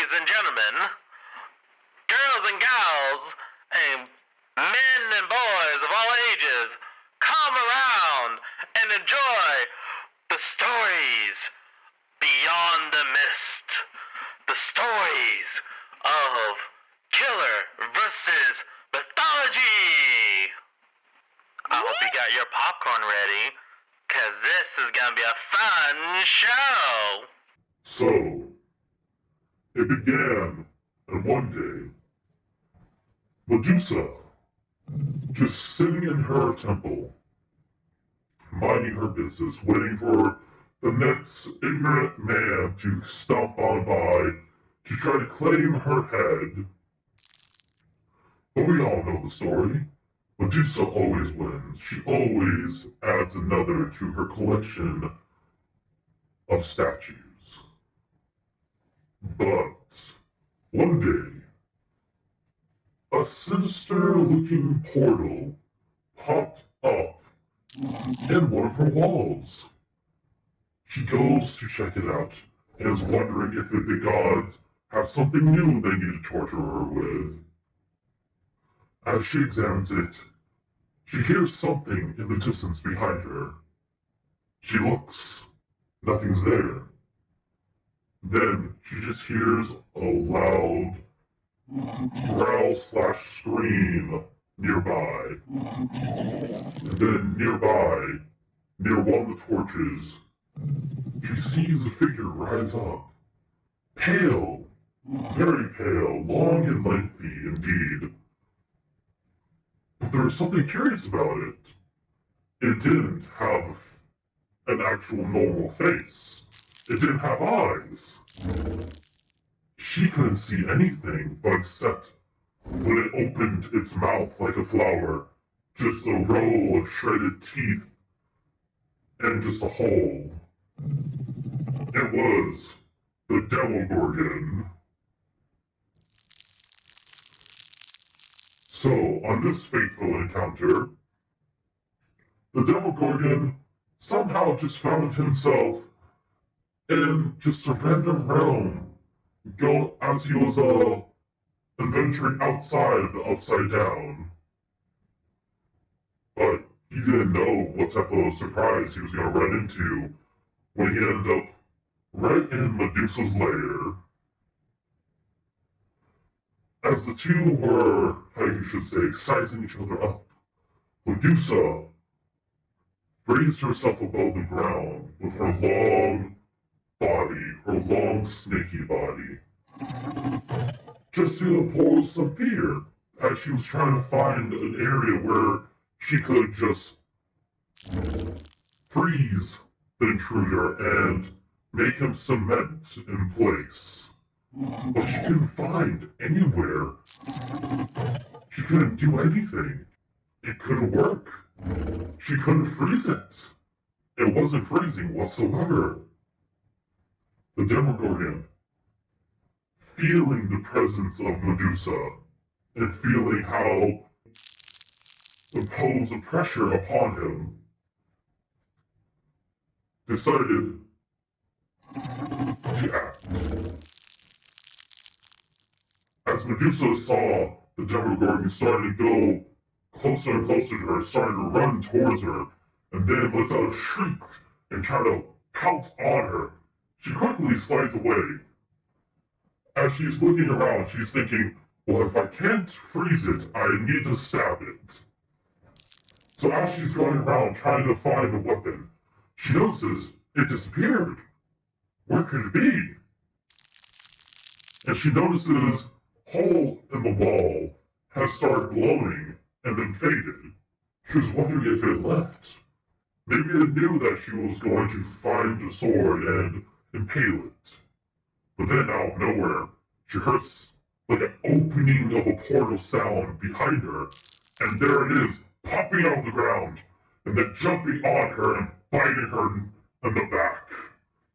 Ladies and gentlemen, girls and gals, and men and boys of all ages, come around and enjoy the stories beyond the mist. The stories of killer versus mythology. I hope you got your popcorn ready, because this is going to be a fun show. So, it began, and one day, Medusa, just sitting in her temple, minding her business, waiting for the next ignorant man to stomp on by to try to claim her head. But we all know the story. Medusa always wins. She always adds another to her collection of statues. But one day, a sinister-looking portal popped up in one of her walls. She goes to check it out and is wondering if the gods have something new they need to torture her with. As she examines it, she hears something in the distance behind her. She looks. Nothing's there. Then she just hears a loud growl/scream nearby. And then nearby, near one of the torches, she sees a figure rise up. Pale. Very pale. Long and lengthy, indeed. But there was something curious about it. It didn't have an actual normal face. It didn't have eyes. She couldn't see anything but except when it opened its mouth like a flower, just a row of shredded teeth and just a hole. It was the Demogorgon. So, on this fateful encounter, the Demogorgon somehow just found himself in just a random realm, as he was adventuring outside of the Upside Down. But he didn't know what type of surprise he was going to run into when he ended up right in Medusa's lair. As the two were, how you should say, sizing each other up, Medusa raised herself above the ground with her long body, her long snaky body, just to impose some fear, as she was trying to find an area where she could just freeze the intruder and make him cement in place. But she couldn't find anywhere. She couldn't do anything. It couldn't work. She couldn't freeze it. It wasn't freezing whatsoever. The Demogorgon, feeling the presence of Medusa and feeling how impose a pressure upon him, decided to act. As Medusa saw the Demogorgon starting to go closer and closer to her, starting to run towards her, and then lets out a shriek and try to pounce on her, she quickly slides away. As she's looking around, she's thinking, well, if I can't freeze it, I need to stab it. So as she's going around trying to find the weapon, she notices it disappeared. Where could it be? And she notices a hole in the wall has started glowing and then faded. She was wondering if it left. Maybe it knew that she was going to find a sword and impale it. But then out of nowhere, she hears like an opening of a portal sound behind her, and there it is, popping out of the ground, and then jumping on her and biting her in the back,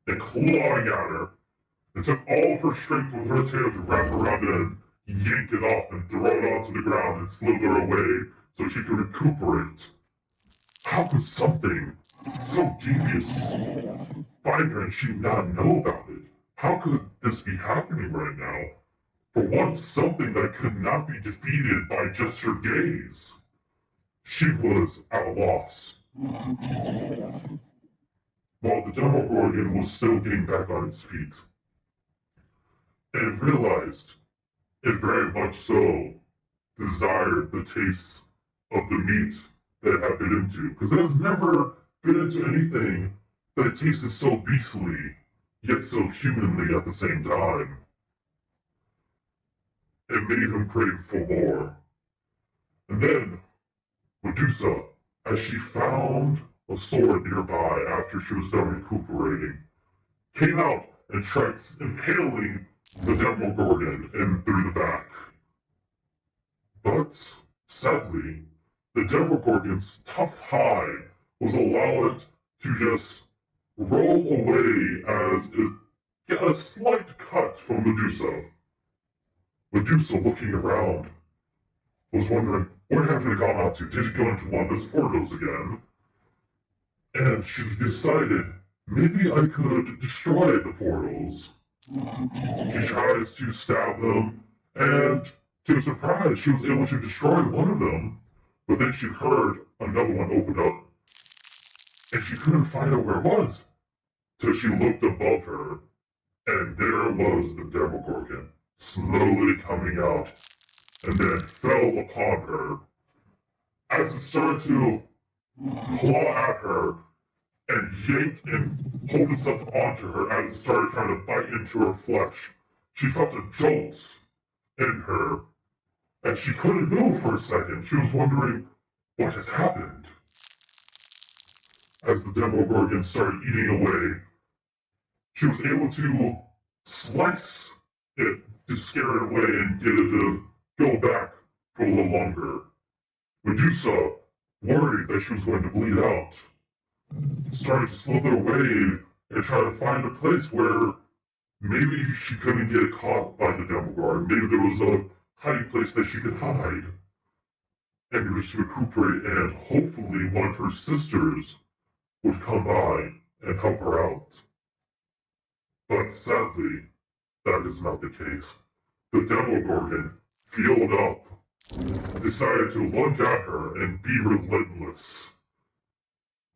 and clawing at her. It took all of her strength with her tail to wrap around it and yank it off and throw it onto the ground and slither away so she could recuperate. How could something so devious find her and she not know about it? how could this be happening right now? For once, something that could not be defeated by just her gaze. She was at a loss. While the Demogorgon was still getting back on its feet, and it realized it very much so desired the taste of the meat that it had been into, because it has never been into anything that it tasted so beastly, yet so humanly at the same time. It made him crave for more. And then, Medusa, as she found a sword nearby after she was done recuperating, came out and tried impaling the Demogorgon in through the back. But, sadly, the Demogorgon's tough hide was allowed it to just roll away as it got a slight cut from Medusa. Medusa, looking around, was wondering, where have it gone out to? Did it go into one of those portals again? And she decided, maybe I could destroy the portals. She tries to stab them, and to her surprise, she was able to destroy one of them. But then she heard another one open up, and she couldn't find out where it was. Till she looked above her, and there was the Demogorgon, slowly coming out, and then fell upon her. As it started to claw at her, and yank and hold itself onto her as it started trying to bite into her flesh, she felt a jolt in her, and she couldn't move for a second. She was wondering, what has happened? As the Demogorgon started eating away, she was able to slice it to scare it away and get it to go back for a little longer. Medusa, worried that she was going to bleed out, started to slither away and try to find a place where maybe she couldn't get caught by the Demogorgon. Maybe there was a hiding place that she could hide and just recuperate, and hopefully one of her sisters would come by and help her out. But sadly, that is not the case. The Demogorgon, fueled up, decided to lunge at her and be relentless.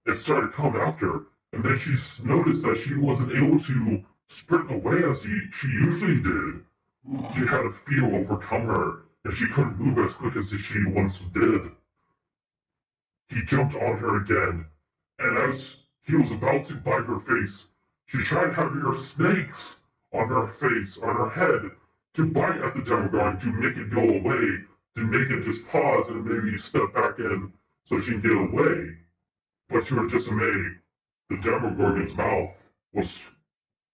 It started to come after her, and then she noticed that she wasn't able to sprint away as she usually did. She had a fear overcome her, and she couldn't move as quick as she once did. He jumped on her again, and as he was about to bite her face, she tried having her snakes on her face, on her head, to bite at the Demogorgon, to make it go away, to make it just pause and maybe step back in so she can get away. But to her dismay, the Demogorgon's mouth was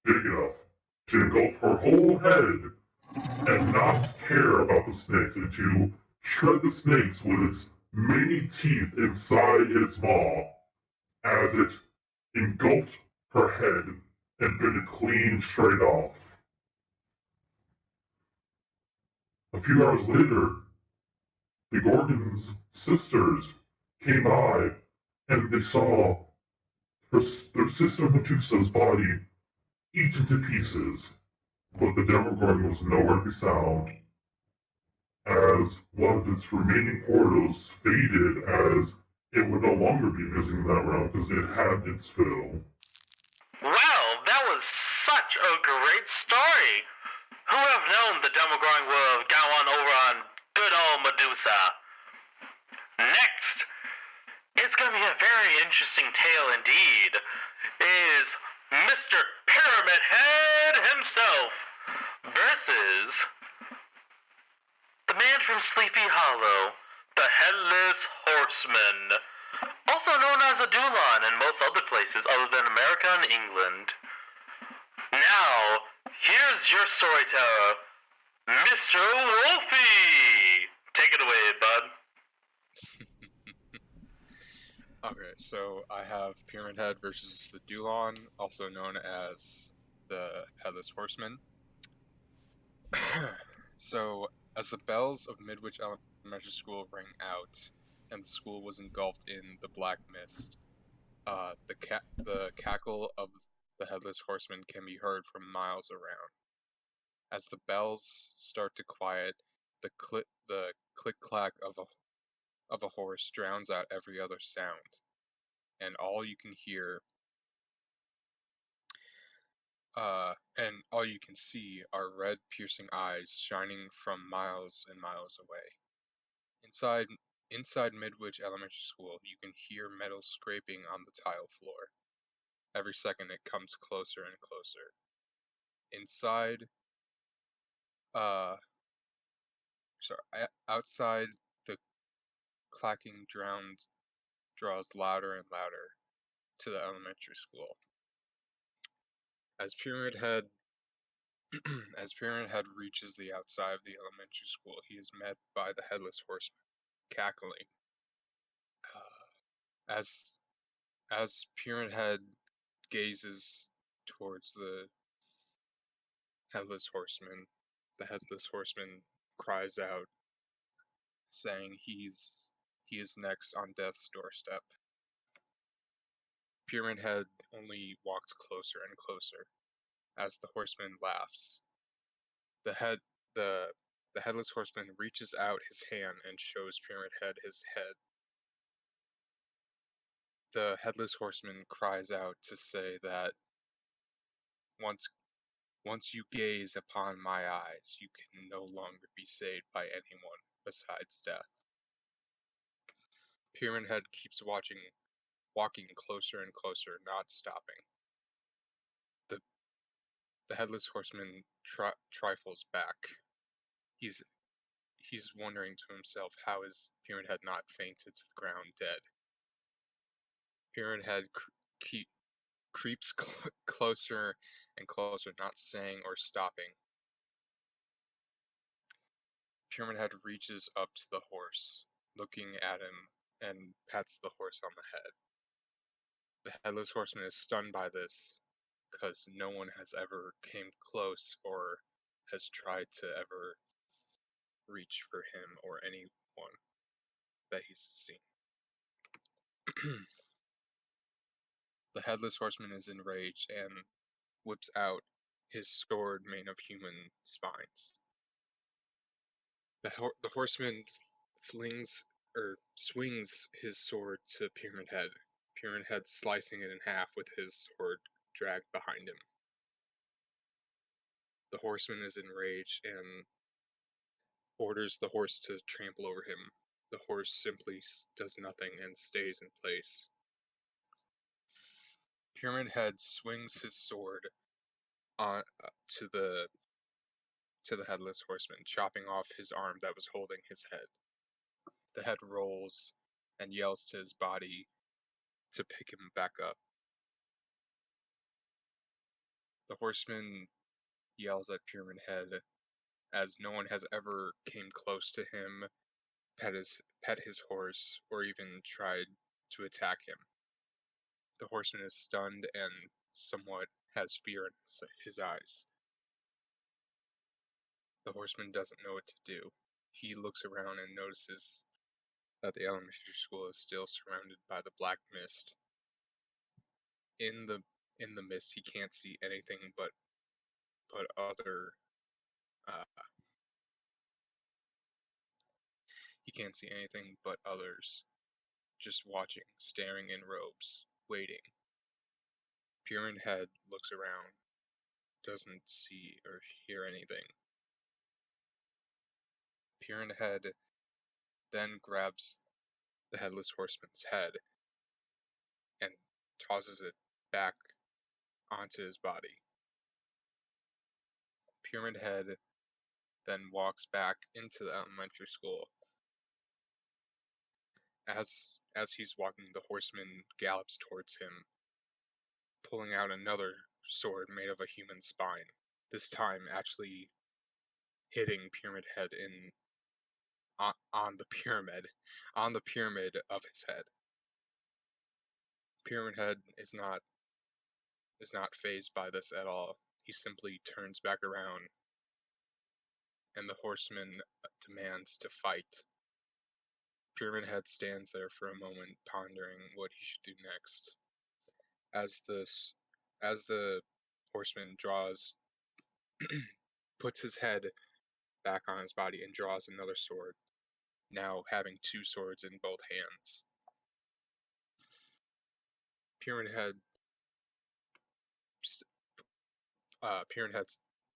big enough to engulf her whole head and not care about the snakes, and to shred the snakes with its many teeth inside its maw as it engulfed her head and bit it clean straight off. A few hours later, the Gorgon's sisters came by and they saw their sister Medusa's body eaten to pieces, but the Demogorgon was nowhere to be found, as one of its remaining portals faded, as it would no longer be visiting that realm because it had its fill. Well, that was such a great story. Who would have known the Demogorgon would have gone over on good old Medusa? Next, it's going to be a very interesting tale indeed, is Mr. Pyramid Head himself versus the man from Sleepy Hollow, the Headless Horseman, also known as a Dulon in most other places other than America and England. Now, here's your storyteller, Mr. Wolfie. Take it away, bud. Okay, so I have Pyramid Head versus the Dulon, also known as the Headless Horseman. So, as the bells of Midwich Elementary School rang out, and the school was engulfed in the black mist, the cackle of the Headless Horseman can be heard from miles around. As the bells start to quiet, the click-clack of a horse drowns out every other sound, and all you can hear and all you can see are red piercing eyes shining from miles and miles away. Inside Midwich Elementary School, you can hear metal scraping on the tile floor. Every second it comes closer and closer. Outside, the clacking draws louder and louder to the elementary school. As Pyramid Head reaches the outside of the elementary school, he is met by the Headless Horseman, cackling. As Pyramid Head gazes towards the Headless Horseman, the Headless Horseman cries out, saying he is next on death's doorstep. Pyramid Head only walks closer and closer as the horseman laughs. The Headless Horseman reaches out his hand and shows Pyramid Head his head. The Headless Horseman cries out to say that once you gaze upon my eyes, you can no longer be saved by anyone besides death. Pyramid Head keeps walking closer and closer, not stopping. The Headless Horseman trifles back. He's wondering to himself, how is Pyramid Head not fainted to the ground dead? Pyramid Head creeps closer and closer, not saying or stopping. Pyramid Head reaches up to the horse, looking at him, and pats the horse on the head. The Headless Horseman is stunned by this, because no one has ever came close or has tried to ever reach for him or anyone that he's seen. The Headless Horseman is enraged and whips out his sword made of human spines. The horseman swings his sword to Pyramid Head. Pyramid Head slicing it in half with his sword dragged behind him. The horseman is enraged and orders the horse to trample over him. The horse simply does nothing and stays in place. Pyramid Head swings his sword on to the Headless Horseman, chopping off his arm that was holding his head. The head rolls and yells to his body to pick him back up. The horseman yells at Pyramid Head as no one has ever came close to him, pet his horse, or even tried to attack him. The horseman is stunned and somewhat has fear in his eyes. The horseman doesn't know what to do. He looks around and notices that the elementary school is still surrounded by the black mist. In the mist, he can't see anything but other. He can't see anything but others, just watching, staring in robes, waiting. Pyramid Head looks around, doesn't see or hear anything. Pyramid Head then grabs the Headless Horseman's head and tosses it back onto his body. Pyramid Head then walks back into the elementary school. As he's walking, the horseman gallops towards him, pulling out another sword made of a human spine, this time actually hitting Pyramid Head on the pyramid of his head. Pyramid Head is not fazed by this at all. He simply turns back around, and the horseman demands to fight. Pyramid Head stands there for a moment, pondering what he should do next. As As the horseman puts his head back on his body and draws another sword, now having two swords in both hands. Pyramid Head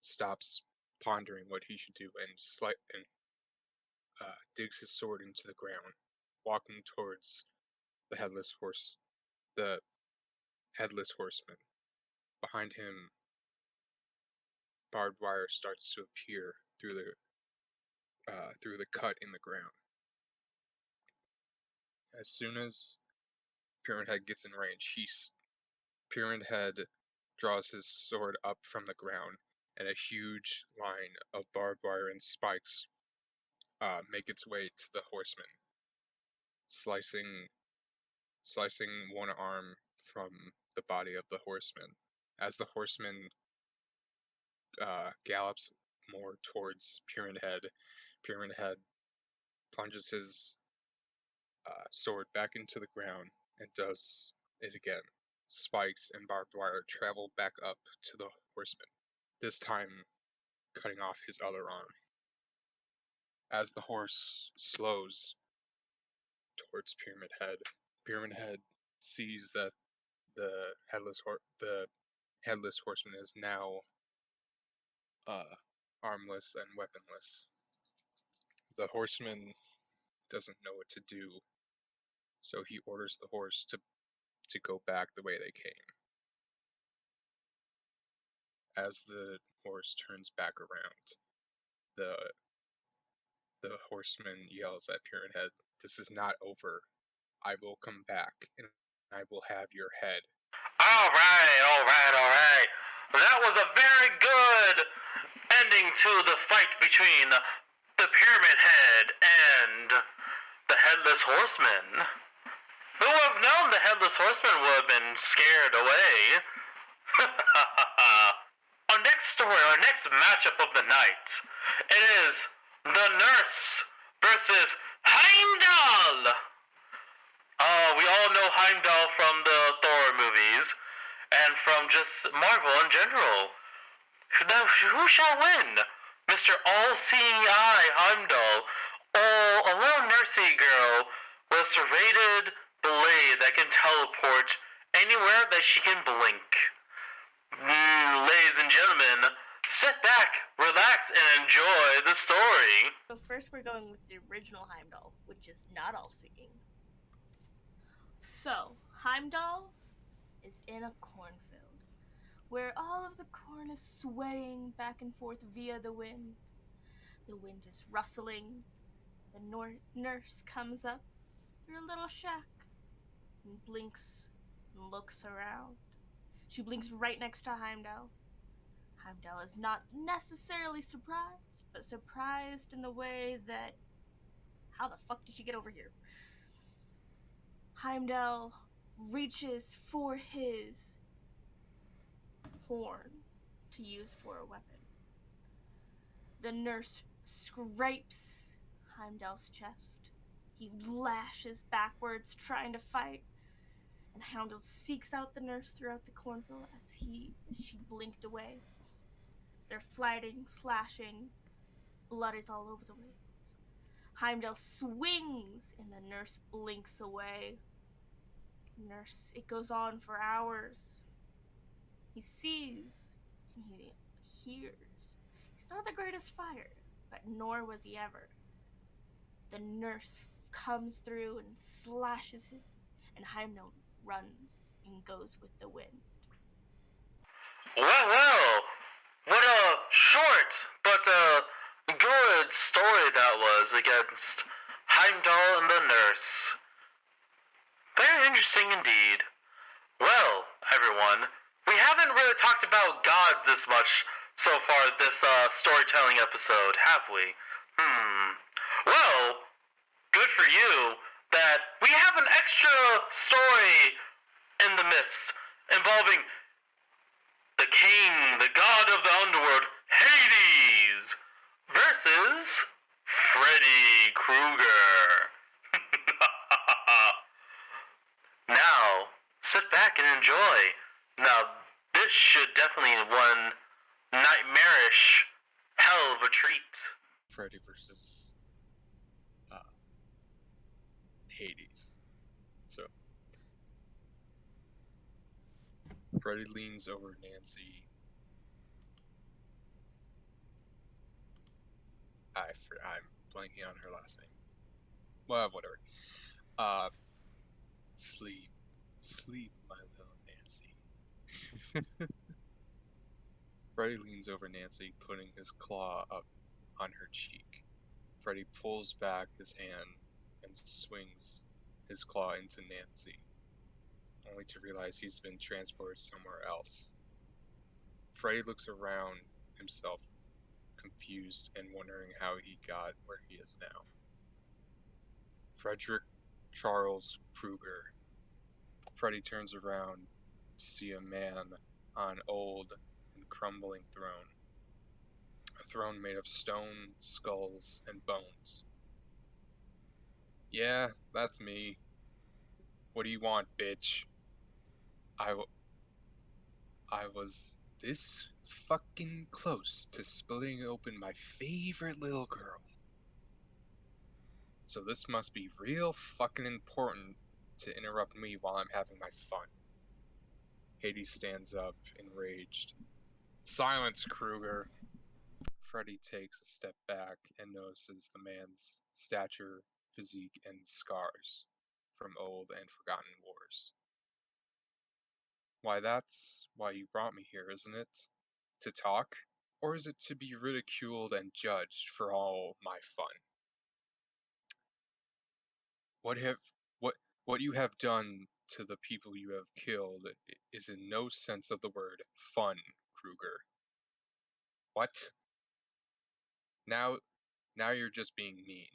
stops pondering what he should do and digs his sword into the ground, walking towards the headless horseman. Behind him, barbed wire starts to appear through the cut in the ground. As soon as Pyramid Head gets in range, Pyramid Head draws his sword up from the ground, and a huge line of barbed wire and spikes make its way to the horseman, slicing one arm from the body of the horseman. As the horseman gallops more towards Pyramid Head plunges his sword back into the ground and does it again. Spikes and barbed wire travel back up to the horseman, this time cutting off his other arm. As the horse slows towards Pyramid Head sees that the headless horseman is now armless and weaponless. The horseman doesn't know what to do, so he orders the horse to go back the way they came. As the horse turns back around, the horseman yells at Pyramid Head, "This is not over. I will come back, and I will have your head." All right. That was a very good ending to the fight between the Pyramid Head and the Headless Horseman. Who would have known the Headless Horseman would have been scared away? Our next matchup of the night, it is the Nurse versus Heimdall. We all know Heimdall from the Thor movies and from just Marvel in general. Now, who shall win? Mr. All-Seeing Eye Heimdall, or a little nursey girl with a serrated blade that can teleport anywhere that she can blink? Ladies and gentlemen, sit back, relax, and enjoy the story. So first we're going with the original Heimdall, which is not all-seeing. So, Heimdall is in a cornfield, where all of the corn is swaying back and forth via the wind. The wind is rustling. The nurse comes up through a little shack and blinks and looks around. She blinks right next to Heimdall. Heimdall is not necessarily surprised, but surprised in the way that, how the fuck did she get over here? Heimdall reaches for his horn to use for a weapon. The nurse scrapes Heimdall's chest. He lashes backwards, trying to fight, and Heimdall seeks out the nurse throughout the cornfield as she blinked away. They're fighting, slashing, blood is all over the place. Heimdall swings, and the nurse blinks away. Nurse, it goes on for hours. He sees, he hears. He's not the greatest fighter, but nor was he ever. The nurse comes through and slashes him, and Heimdall runs and goes with the wind. Well, what a short but good story that was against Heimdall and the Nurse. Very interesting indeed. Well, everyone, we haven't really talked about gods this much so far this storytelling episode, have we? Well, good for you that we have an extra story in the midst involving the king, the god of the underworld, Hades, versus Freddy Krueger. Now, sit back and enjoy. Now, this should definitely one nightmarish hell of a treat. Freddy versus Hades. So Freddy leans over Nancy. I'm blanking on her last name. Well, whatever. Sleep, my little Nancy. Freddy leans over Nancy, putting his claw up on her cheek. Freddy pulls back his hand and swings his claw into Nancy, only to realize he's been transported somewhere else. Freddy looks around himself, confused and wondering how he got where he is now. Frederick Charles Krueger. Freddy turns around to see a man on an old and crumbling throne. A throne made of stone, skulls, and bones. Yeah, that's me. What do you want, bitch? I was this fucking close to splitting open my favorite little girl. So this must be real fucking important to interrupt me while I'm having my fun. Hades stands up, enraged. Silence, Krueger. Freddy takes a step back and notices the man's stature, physique, and scars from old and forgotten wars. Why, that's why you brought me here, isn't it? To talk? Or is it to be ridiculed and judged for all my fun? What you have done to the people you have killed is in no sense of the word fun, Krueger. What? Now you're just being mean.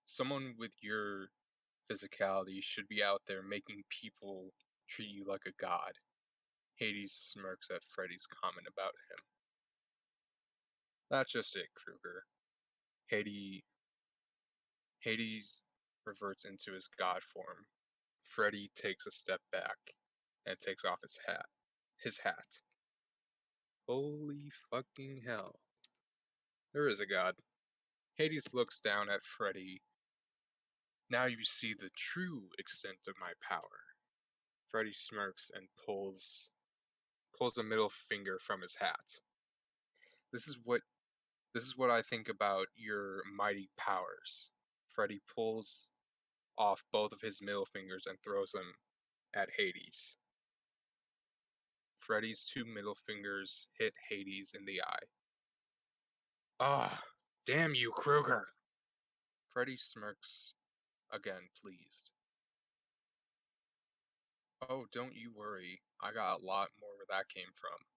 Someone with your physicality should be out there making people treat you like a god. Hades smirks at Freddy's comment about him. That's just it, Krueger. Hades reverts into his god form. Freddy takes a step back and takes off his hat. Holy fucking hell. There is a god. Hades looks down at Freddy. Now you see the true extent of my power. Freddy smirks and pulls a middle finger from his hat. This is what I think about your mighty powers. Freddy pulls off both of his middle fingers and throws them at Hades. Freddy's two middle fingers hit Hades in the eye. Ah, damn you, Krueger! Freddy smirks again, pleased. Oh, don't you worry. I got a lot more where that came from.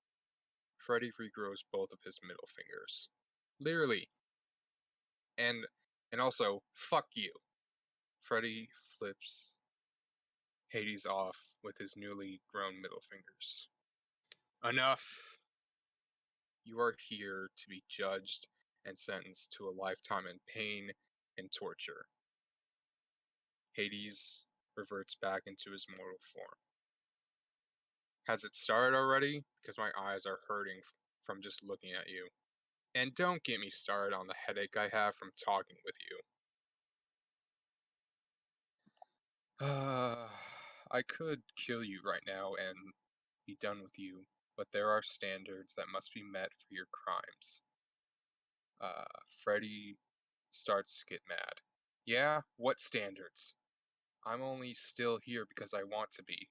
Freddy regrows both of his middle fingers. Literally. And also, fuck you. Freddy flips Hades off with his newly grown middle fingers. Enough! You are here to be judged and sentenced to a lifetime in pain and torture. Hades reverts back into his mortal form. Has it started already? Because my eyes are hurting from just looking at you. And don't get me started on the headache I have from talking with you. I could kill you right now and be done with you, but there are standards that must be met for your crimes. Freddy starts to get mad. Yeah, what standards? I'm only still here because I want to be.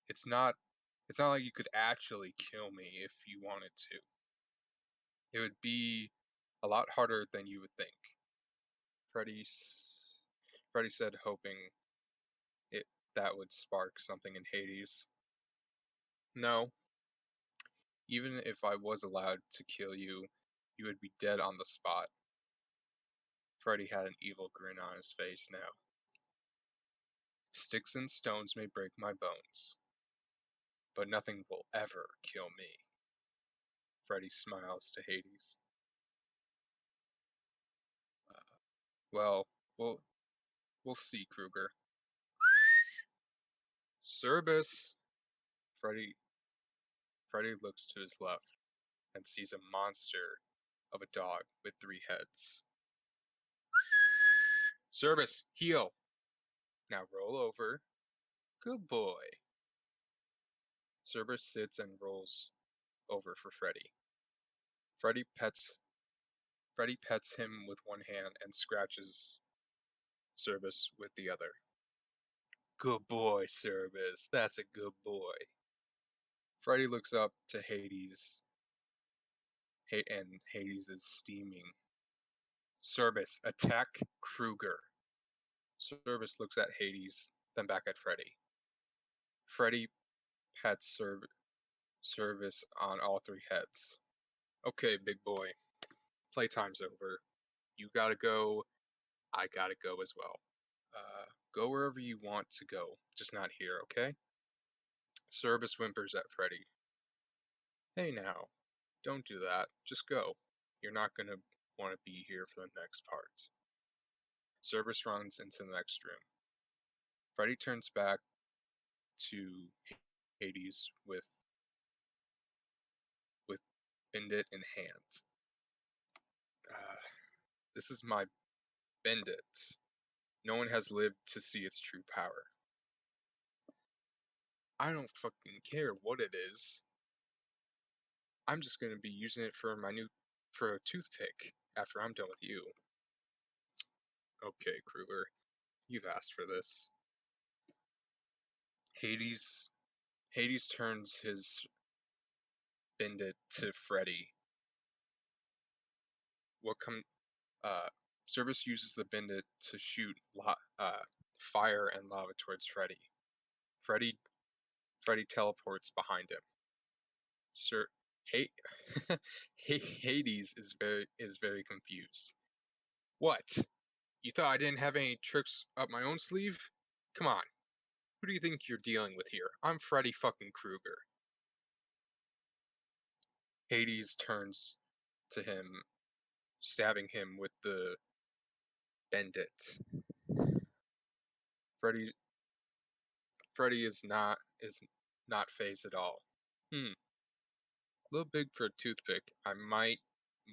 It's not like you could actually kill me if you wanted to. It would be a lot harder than you would think. Freddy said, hoping that would spark something in Hades. No. Even if I was allowed to kill you, you would be dead on the spot. Freddy had an evil grin on his face now. Sticks and stones may break my bones, but nothing will ever kill me. Freddy smiles to Hades. Well, we'll see, Krueger. Cerbus! Freddy Freddy looks to his left and sees a monster of a dog with 3 heads. Service, heal. Now roll over. Good boy. Cerberus sits and rolls over for Freddy. Freddy pets him with one hand and scratches Cerberus with the other. Good boy, Cerberus. That's a good boy. Freddy looks up to Hades, and Hades is steaming. Cerberus, attack Kruger. Cerberus looks at Hades, then back at Freddy. Freddy pets Cerberus on all 3 heads. Okay, big boy. Playtime's over. You gotta go. I gotta go as well. Go wherever you want to go, just not here, okay? Cerberus whimpers at Freddy. Hey now, don't do that. Just go. You're not gonna want to be here for the next part. Cerberus runs into the next room. Freddy turns back to Hades with Bendit in hand. This is my Bendit. No one has lived to see its true power. I don't fucking care what it is. I'm just gonna be using it for a toothpick after I'm done with you. Okay, Kruger, you've asked for this. Hades turns his Bendit to Freddy. Cerberus uses the Bendit to shoot fire and lava towards Freddy. Freddy teleports behind him. Hades is very confused. What? You thought I didn't have any tricks up my own sleeve? Come on. Who do you think you're dealing with here? I'm Freddy fucking Krueger. Hades turns to him, stabbing him with the Bendit. Freddy is not phased at all. A little big for a toothpick. I might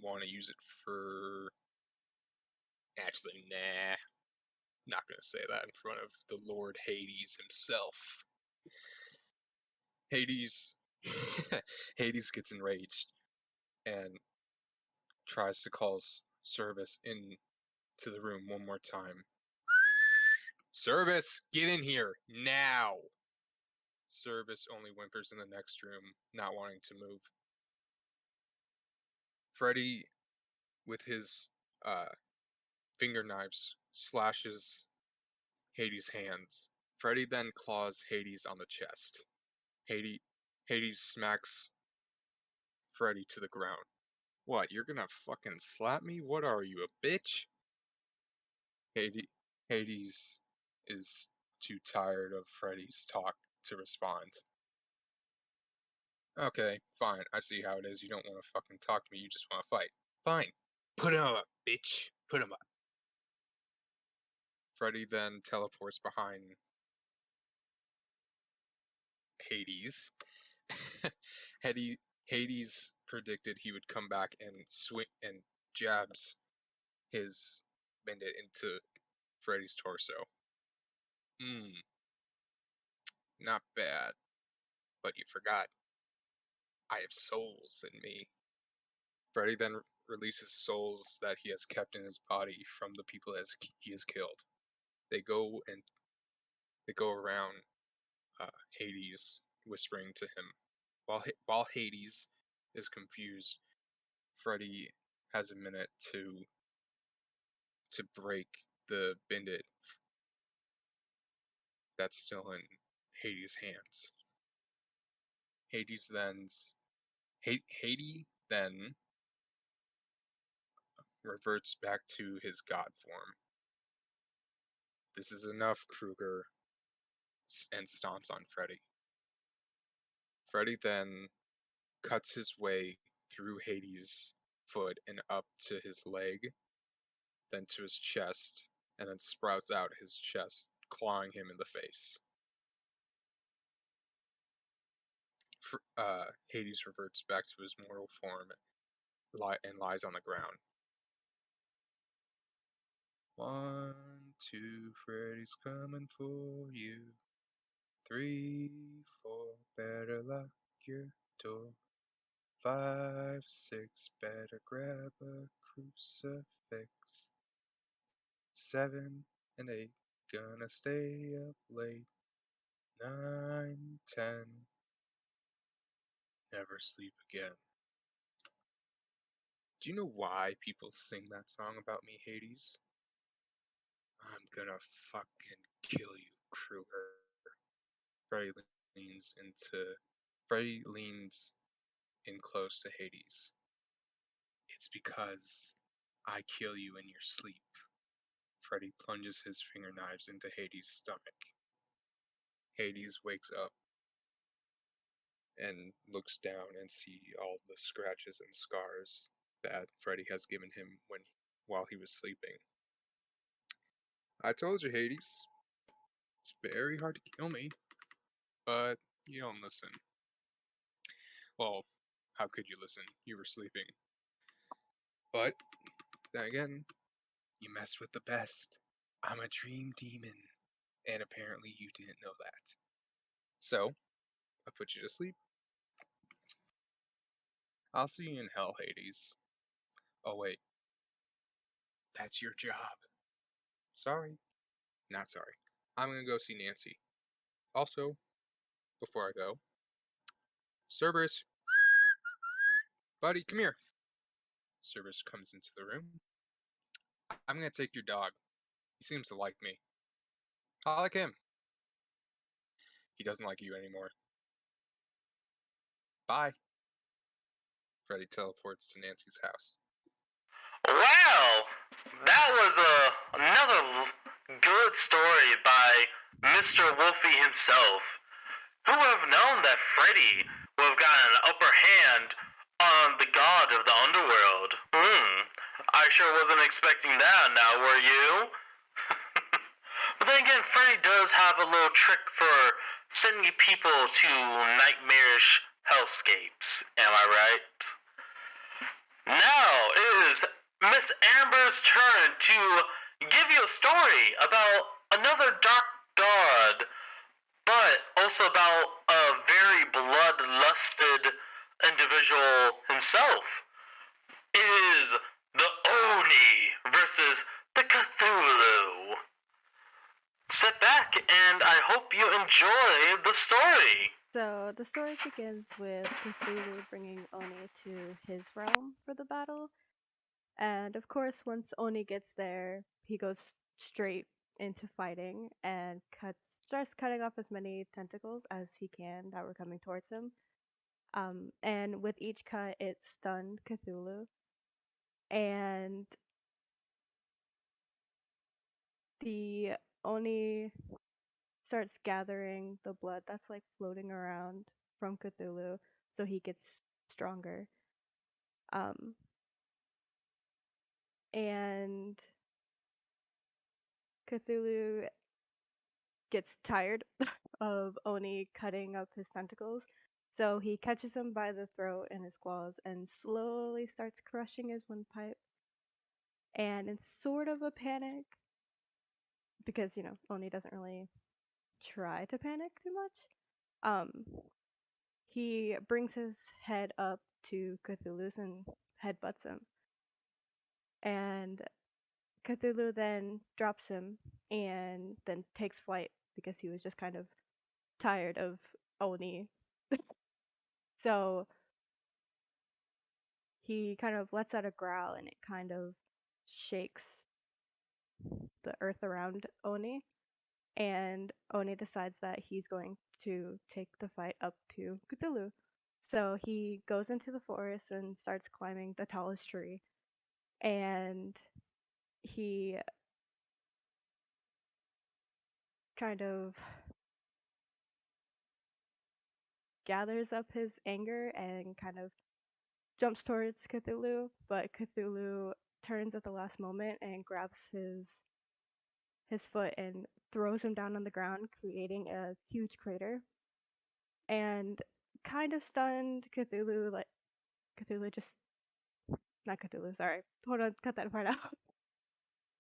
want to use it for... Actually, nah. Not gonna say that in front of the Lord Hades himself. Hades gets enraged and tries to call Cerberus into the room one more time. Cerberus, get in here now! Cerberus only whimpers in the next room, not wanting to move. Freddy, with his finger knives, slashes Hades' hands. Freddy then claws Hades on the chest. Hades smacks Freddy to the ground. What, you're gonna fucking slap me? What are you, a bitch? Hades is too tired of Freddy's talk to respond. Okay, fine, I see how it is. You don't want to fucking talk to me, you just want to fight. Fine. Put him up, bitch. Put him up. Freddy then teleports behind Hades. Hades predicted he would come back and swing and jabs his Bendit into Freddy's torso. Not bad. But you forgot. I have souls in me. Freddy then releases souls that he has kept in his body from the people that he has killed. They go around Hades, whispering to him. While Hades is confused, Freddy has a minute to break the Bendit that's still in Hades' hands. Hades then reverts back to his god form. This is enough, Kruger, and stomps on Freddy. Freddy then cuts his way through Hades' foot and up to his leg, then to his chest, and then sprouts out his chest, clawing him in the face. Hades reverts back to his mortal form and lies on the ground. 1, 2, Freddy's coming for you. 3, 4, better lock your door. 5, 6, better grab a crucifix. 7 and 8, gonna stay up late. 9, 10, never sleep again. Do you know why people sing that song about me, Hades? I'm gonna fucking kill you, Kruger. Freddy Freddy leans in close to Hades. It's because I kill you in your sleep. Freddy plunges his finger knives into Hades' stomach. Hades wakes up and looks down and see all the scratches and scars that Freddy has given him while he was sleeping. I told you, Hades. It's very hard to kill me, but you don't listen. Well, how could you listen? You were sleeping. But then again, you mess with the best. I'm a dream demon, and apparently you didn't know that. So, I put you to sleep. I'll see you in hell, Hades. Oh wait, that's your job. Sorry. Not sorry. I'm gonna go see Nancy. Also, before I go, Cerberus, buddy, come here. Cerberus comes into the room. I'm gonna take your dog. He seems to like me. I like him. He doesn't like you anymore. Bye. Freddy teleports to Nancy's house. Well, that was another good story by Mr. Wolfie himself. Who would have known that Freddy would have gotten an upper hand on the god of the underworld? I sure wasn't expecting that, now were you? But then again, Freddy does have a little trick for sending people to nightmarish hellscapes. Am I right? Now it is Miss Amber's turn to give you a story about another dark god, but also about a very bloodlusted individual himself. It is the Oni versus the Cthulhu. Sit back and I hope you enjoy the story. So the story begins with Cthulhu bringing Oni to his realm for the battle. And of course, once Oni gets there, he goes straight into fighting and starts cutting off as many tentacles as he can that were coming towards him. And with each cut, it stunned Cthulhu. And the Oni starts gathering the blood that's like floating around from Cthulhu, so he gets stronger. And Cthulhu gets tired of Oni cutting up his tentacles, so he catches him by the throat in his claws and slowly starts crushing his windpipe. And in sort of a panic, because Oni doesn't really try to panic too much, he brings his head up to Cthulhu's and headbutts him. And Cthulhu then drops him and then takes flight because he was just kind of tired of Oni. So he kind of lets out a growl and it kind of shakes the earth around Oni. And Oni decides that he's going to take the fight up to Cthulhu. So he goes into the forest and starts climbing the tallest tree. And he kind of gathers up his anger and kind of jumps towards Cthulhu, but Cthulhu turns at the last moment and grabs his foot and throws him down on the ground, creating a huge crater. And kind of stunned. Cthulhu just, not Cthulhu, sorry. Hold on, cut that part out.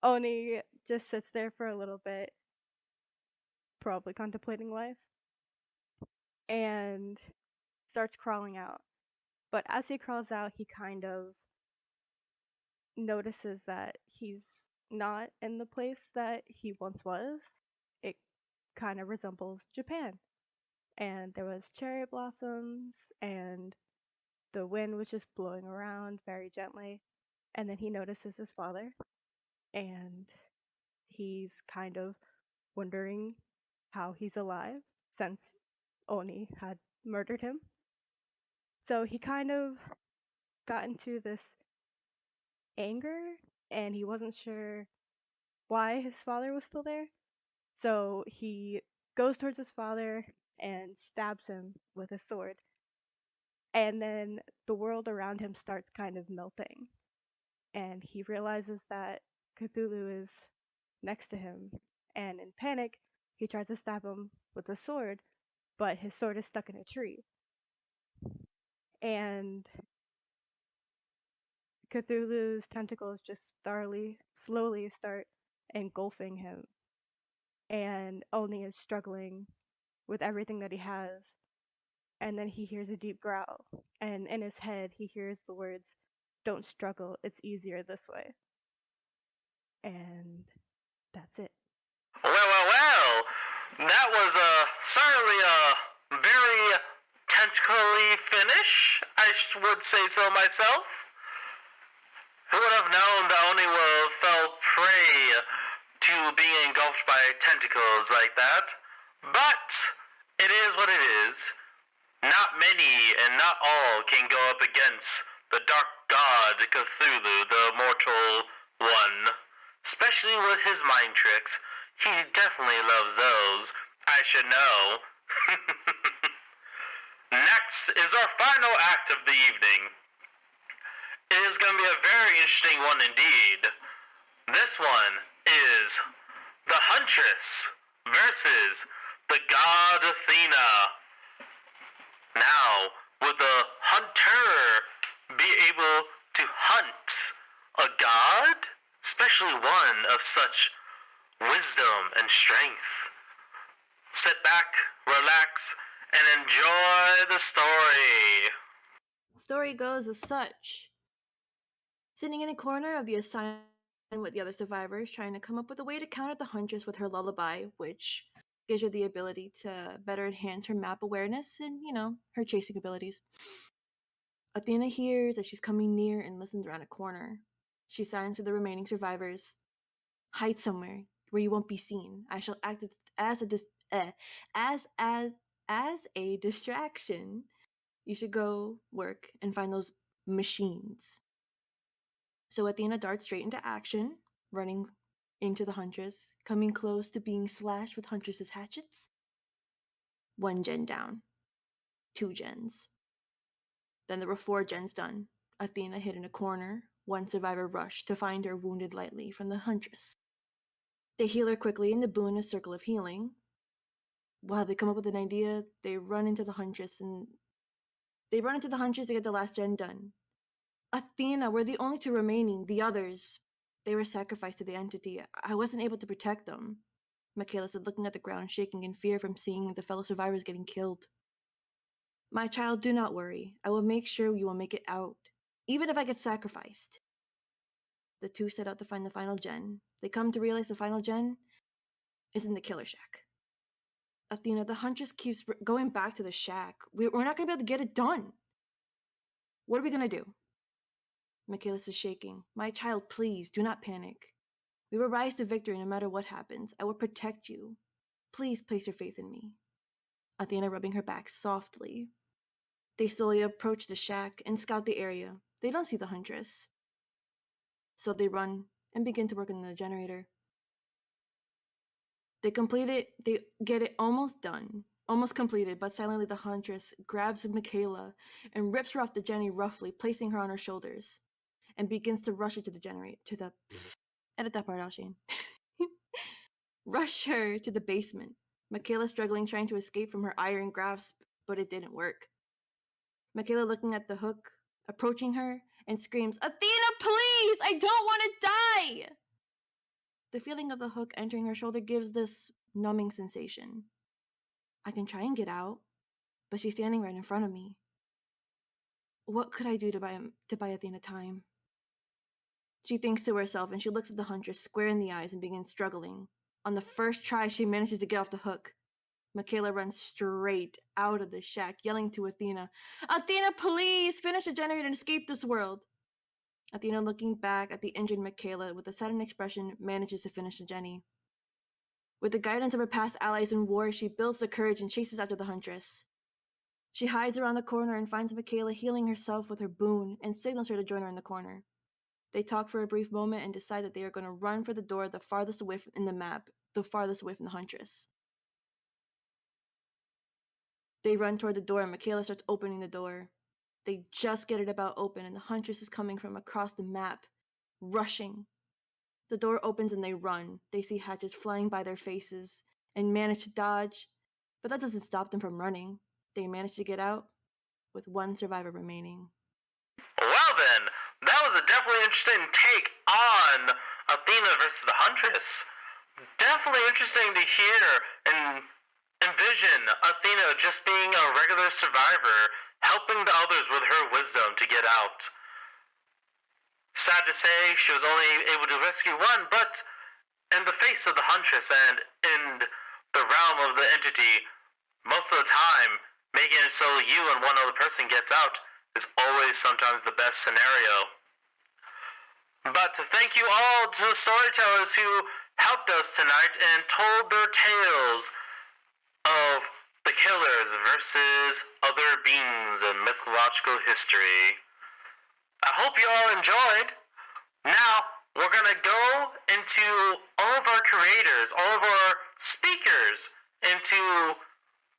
Oni just sits there for a little bit, probably contemplating life, and starts crawling out. But as he crawls out, he kind of notices that he's not in the place that he once was. It kind of resembles Japan. And there was cherry blossoms, and the wind was just blowing around very gently. And then he notices his father, and he's kind of wondering how he's alive since Oni had murdered him. So he kind of got into this anger, and he wasn't sure why his father was still there. So he goes towards his father and stabs him with his sword. And then the world around him starts kind of melting. And he realizes that Cthulhu is next to him. And in panic, he tries to stab him with a sword, but his sword is stuck in a tree. And Cthulhu's tentacles just slowly start engulfing him. And Oni is struggling with everything that he has. And then he hears a deep growl. And in his head, he hears the words, "Don't struggle, it's easier this way." And that's it. Well. That was certainly a very tentacly finish, I would say so myself. Who would have known that Oni will fell prey to being engulfed by tentacles like that? But it is what it is. Not many and not all can go up against the dark god Cthulhu, the mortal one. Especially with his mind tricks. He definitely loves those. I should know. Next is our final act of the evening. It is going to be a very interesting one indeed. This one is the Huntress versus the God Athena. Now, will the hunter be able to hunt a god? Especially one of such wisdom and strength. Sit back, relax, and enjoy the story. Story goes as such. Sitting in a corner of the asylum with the other survivors, trying to come up with a way to counter the Huntress with her lullaby, which gives her the ability to better enhance her map awareness and, her chasing abilities. Athena hears as she's coming near and listens around a corner. She signs to the remaining survivors. Hide somewhere where you won't be seen. I shall act as a distraction. You should go work and find those machines. So Athena darts straight into action, running into the Huntress, coming close to being slashed with Huntress's hatchets. 1 gen down. 2 gens. Then there were 4 gens done. Athena hid in a corner. 1 survivor rushed to find her wounded lightly from the Huntress. They heal her quickly in the boon a circle of healing. While they come up with an idea, they run into the Huntress to get the last gen done. Athena, we're the only 2 remaining. The others, they were sacrificed to the entity. I wasn't able to protect them. Michaela said, looking at the ground, shaking in fear from seeing the fellow survivors getting killed. My child, do not worry. I will make sure you will make it out, even if I get sacrificed. The 2 set out to find the final gen. They come to realize the final gen is in the killer shack. Athena, the Huntress keeps going back to the shack. We're not going to be able to get it done. What are we going to do? Michaelis is shaking. My child, please, do not panic. We will rise to victory no matter what happens. I will protect you. Please place your faith in me. Athena rubbing her back softly. They slowly approach the shack and scout the area. They don't see the Huntress. So they run and begin to work on the generator. They complete it. They get it almost done. Almost completed, but silently the Huntress grabs Michaela and rips her off the Jenny roughly, placing her on her shoulders, and begins to rush her to the generator. Edit that part out, Shane. Rush her to the basement. Michaela struggling, trying to escape from her iron grasp, but it didn't work. Michaela looking at the hook, approaching her, and screams, "Athena, please! I don't want to die!" The feeling of the hook entering her shoulder gives this numbing sensation. I can try and get out, but she's standing right in front of me. What could I do to buy Athena time? She thinks to herself, and she looks at the Huntress square in the eyes and begins struggling. On the first try, she manages to get off the hook. Michaela runs straight out of the shack, yelling to Athena, "Athena, please! Finish the generator and escape this world!" Athena, looking back at the injured Michaela with a sudden expression, manages to finish the Jenny. With the guidance of her past allies in war, she builds the courage and chases after the Huntress. She hides around the corner and finds Michaela healing herself with her boon and signals her to join her in the corner. They talk for a brief moment and decide that they are going to run for the door the farthest away from the Huntress. They run toward the door and Michaela starts opening the door. They just get it about open and the Huntress is coming from across the map, rushing. The door opens and they run. They see hatchets flying by their faces and manage to dodge, but that doesn't stop them from running. They manage to get out with one survivor remaining. Well then, that was a definitely interesting take on Athena versus the Huntress. Definitely interesting to hear and envision Athena just being a regular survivor, helping the others with her wisdom to get out. Sad to say, she was only able to rescue one, but in the face of the Huntress and in the realm of the entity, most of the time, making it so you and one other person gets out is always sometimes the best scenario. But to thank you all to the storytellers who helped us tonight and told their tales of the killers versus other beings in mythological history. I hope you all enjoyed. Now, we're gonna go into all of our creators, all of our speakers, into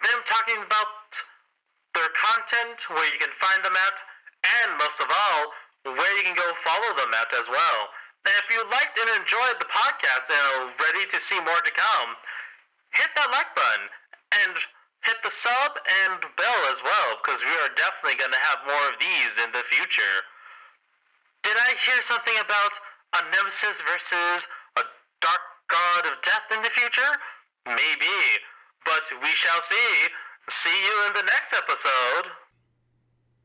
them talking about their content, where you can find them at, and most of all, where you can go follow them at as well. And if you liked and enjoyed the podcast and are ready to see more to come, hit that like button and hit the sub and bell as well, because we are definitely going to have more of these in the future. Did I hear something about a nemesis versus a dark god of death in the future? Maybe, but we shall see. See you in the next episode.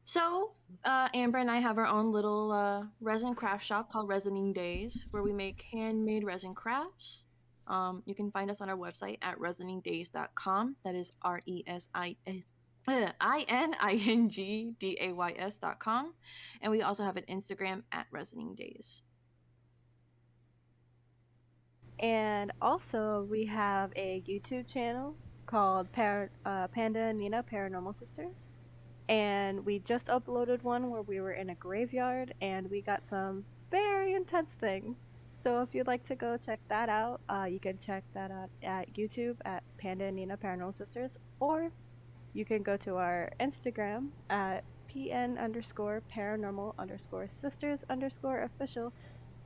So, Amber and I have our own little resin craft shop called Resining Days, where we make handmade resin crafts. You can find us on our website at resiningdays.com. That is RESININGDAYS.com. And we also have an Instagram at Resining Days. And also, we have a YouTube channel called Panda Nina Paranormal Sisters. And we just uploaded one where we were in a graveyard and we got some very intense things. So if you'd like to go check that out, you can check that out at YouTube at Panda Nina Paranormal Sisters, or you can go to our Instagram at PN_paranormal_sisters_official,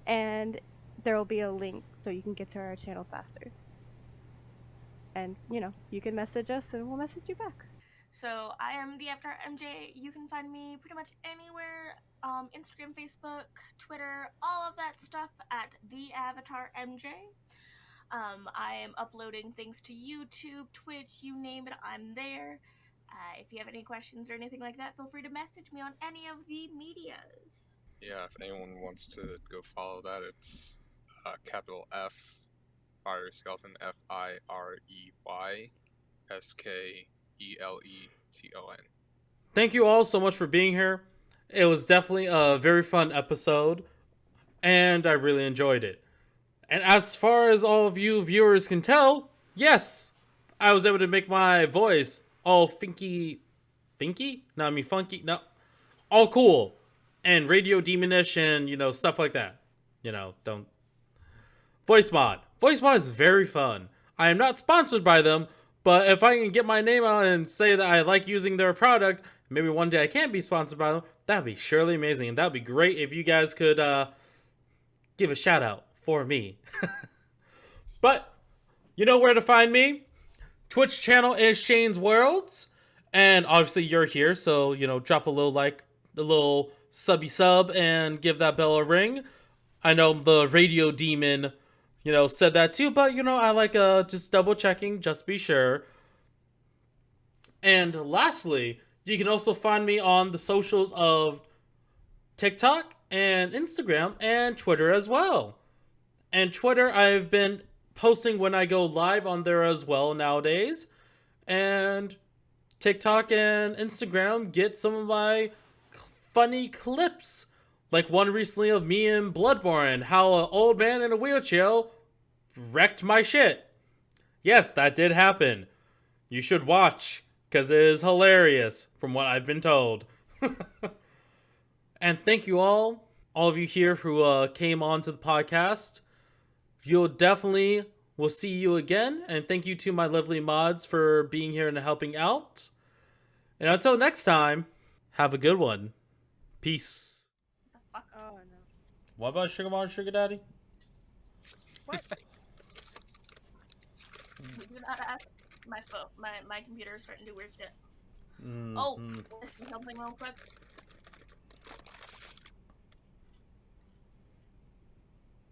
and there will be a link so you can get to our channel faster. And, you can message us and we'll message you back. So I am the Avatar MJ. You can find me pretty much anywhere, Instagram, Facebook, Twitter, all of that stuff at the Avatar MJ. I am uploading things to YouTube, Twitch, you name it, I'm there. If you have any questions or anything like that, feel free to message me on any of the medias. Yeah, if anyone wants to go follow that, it's capital F, Fire Skeleton, FIREYSKELETON. Thank you all so much for being here. It was definitely a very fun episode, and I really enjoyed it. And as far as all of you viewers can tell, yes, I was able to make my voice all funky? No, I mean funky. No, all cool and radio demonish and stuff like that. Don't voice mod. Voice mod is very fun. I am not sponsored by them, but if I can get my name out and say that I like using their product, maybe one day I can't be sponsored by them. That'd be surely amazing, and that'd be great if you guys could give a shout out for me. But you know where to find me. Twitch channel is Shane's Worlds, And obviously you're here, so drop a little like, a little subby sub, and give that bell a ring. I know the radio demon, said that too, but I like just double checking, just be sure. And lastly, you can also find me on the socials of TikTok and Instagram and Twitter as well. And Twitter, I've been posting when I go live on there as well nowadays. And TikTok and Instagram get some of my funny clips. Like one recently of me in Bloodborne, how an old man in a wheelchair wrecked my shit. Yes, that did happen. You should watch, because it is hilarious, from what I've been told. And thank you all of you here who came on to the podcast. You'll definitely will see you again, and thank you to my lovely mods for being here and helping out. And until next time, have a good one. Peace. The fuck? Oh no. What about Sugar Mom, Sugar Daddy? What? We do not ask. My phone, my computer is starting to do weird shit. Oh, let's do something real quick.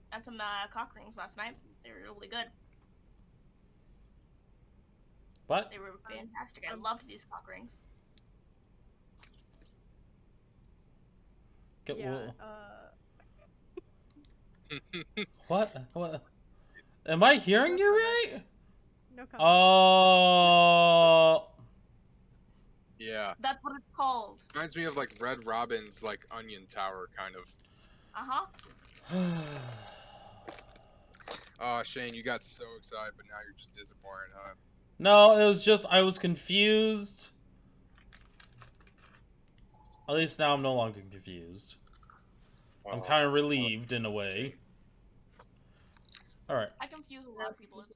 Had some cock rings last night. They were really good. What? They were fantastic. I loved these cock rings. Yeah. What? Am I hearing you right? No comment. Oh. Yeah. That's what it's called. Reminds me of like Red Robin's like onion tower kind of. Uh-huh. Oh, Shane, you got so excited, but now you're just disappointed, huh? No, it was just I was confused. At least now I'm no longer confused. I'm kind of relieved in a way. Alright. I confuse a lot of people. It's